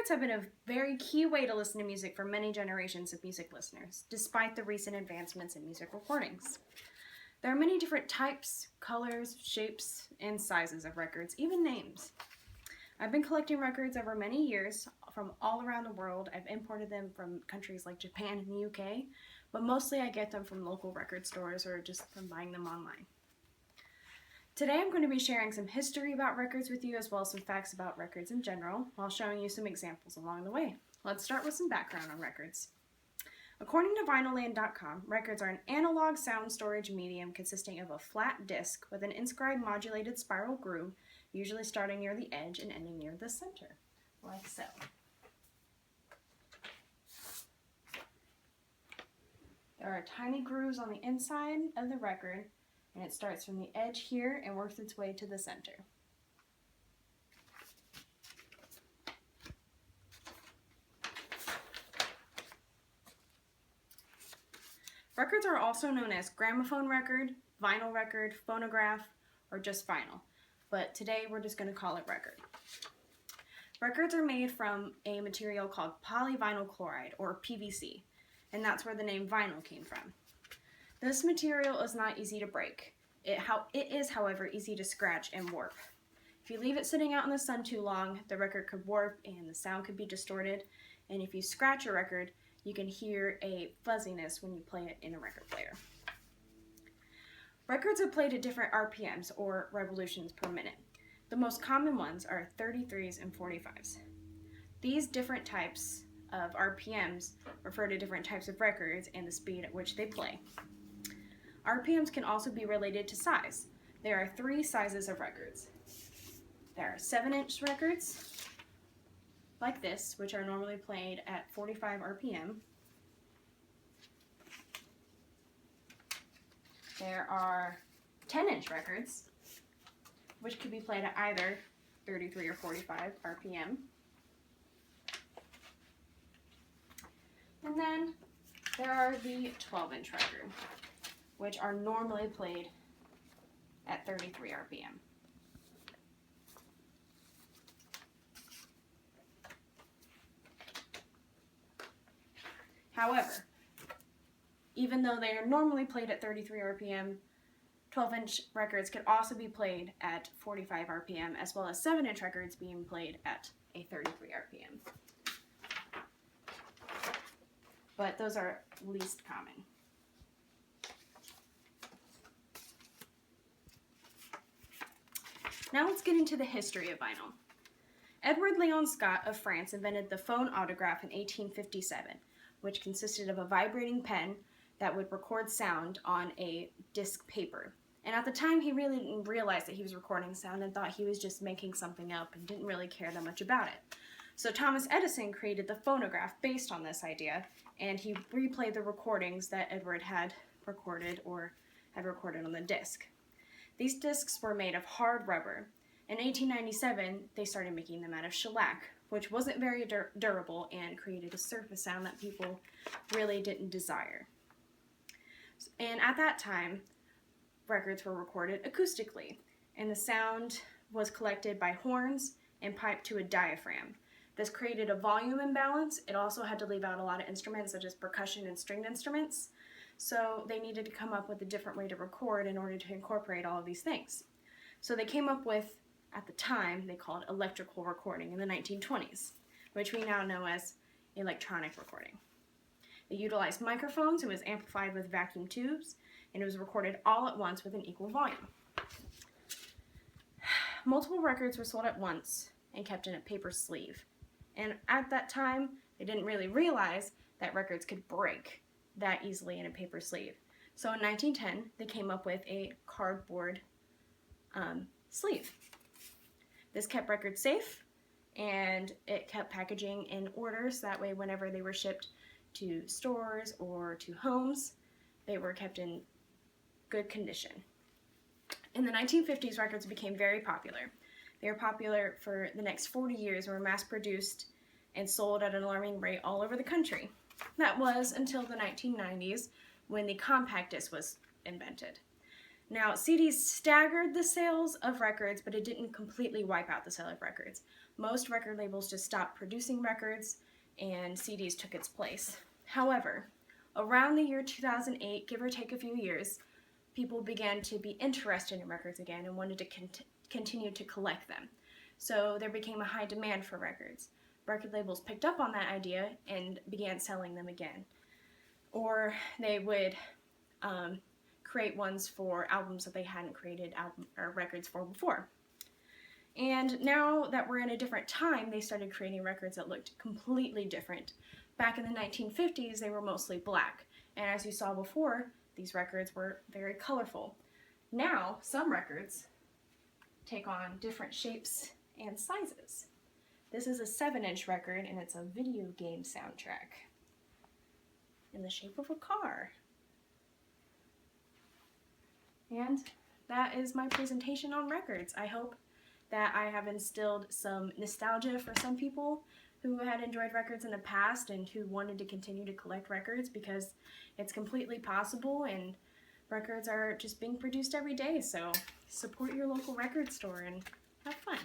Records have been a very key way to listen to music for many generations of music listeners, despite the recent advancements in music recordings. There are many different types, colors, shapes, and sizes of records, even names. I've been collecting records over many years from all around the world. I've imported them from countries like Japan and the UK, but mostly I get them from local record stores or just from buying them online. Today I'm going to be sharing some history about records with you, as well as some facts about records in general, while showing you some examples along the way. Let's start with some background on records. According to Vinylland.com, records are an analog sound storage medium consisting of a flat disc with an inscribed modulated spiral groove, usually starting near the edge and ending near the center, like so. There are tiny grooves on the inside of the record, and it starts from the edge here and works its way to the center. Records are also known as gramophone record, vinyl record, phonograph, or just vinyl, but today we're just going to call it record. Records are made from a material called polyvinyl chloride, or PVC, and that's where the name vinyl came from. This material is not easy to break. It is, however, easy to scratch and warp. If you leave it sitting out in the sun too long, the record could warp and the sound could be distorted. And if you scratch a record, you can hear a fuzziness when you play it in a record player. Records are played at different RPMs, or revolutions per minute. The most common ones are 33s and 45s. These different types of RPMs refer to different types of records and the speed at which they play. RPMs can also be related to size. There are 3 sizes of records. There are 7-inch records, like this, which are normally played at 45 RPM. There are 10-inch records, which could be played at either 33 or 45 RPM. And then there are the 12-inch record, which are normally played at 33 RPM. However, even though they are normally played at 33 RPM, 12-inch records could also be played at 45 RPM, as well as 7-inch records being played at a 33 RPM. But those are least common. Now let's get into the history of vinyl. Edward Léon Scott of France invented the phonautograph in 1857, which consisted of a vibrating pen that would record sound on a disc paper. And at the time, he really didn't realize that he was recording sound and thought he was just making something up and didn't really care that much about it. So Thomas Edison created the phonograph based on this idea, and he replayed the recordings that Edward had recorded on the disc. These discs were made of hard rubber. In 1897, they started making them out of shellac, which wasn't very durable and created a surface sound that people really didn't desire. And at that time, records were recorded acoustically, and the sound was collected by horns and piped to a diaphragm. This created a volume imbalance. It also had to leave out a lot of instruments, such as percussion and stringed instruments. So they needed to come up with a different way to record in order to incorporate all of these things. So they came up with, at the time, they called electrical recording in the 1920s, which we now know as electronic recording. It utilized microphones, it was amplified with vacuum tubes, and it was recorded all at once with an equal volume. Multiple records were sold at once and kept in a paper sleeve. And at that time, they didn't really realize that records could break that easily in a paper sleeve. So in 1910, they came up with a cardboard sleeve. This kept records safe, and it kept packaging in order, so that way whenever they were shipped to stores or to homes, they were kept in good condition. In the 1950s, records became very popular. They were popular for the next 40 years and were mass-produced and sold at an alarming rate all over the country. That was until the 1990s, when the compact disc was invented. Now, CDs staggered the sales of records, but it didn't completely wipe out the sale of records. Most record labels just stopped producing records, and CDs took its place. However, around the year 2008, give or take a few years, people began to be interested in records again and wanted to continue to collect them. So there became a high demand for records. Record labels picked up on that idea and began selling them again. Or they would create ones for albums that they hadn't created records for before. And now that we're in a different time, they started creating records that looked completely different. Back in the 1950s, they were mostly black. And as you saw before, these records were very colorful. Now, some records take on different shapes and sizes. This is a 7-inch record, and it's a video game soundtrack in the shape of a car. And that is my presentation on records. I hope that I have instilled some nostalgia for some people who had enjoyed records in the past and who wanted to continue to collect records, because it's completely possible and records are just being produced every day. So support your local record store and have fun.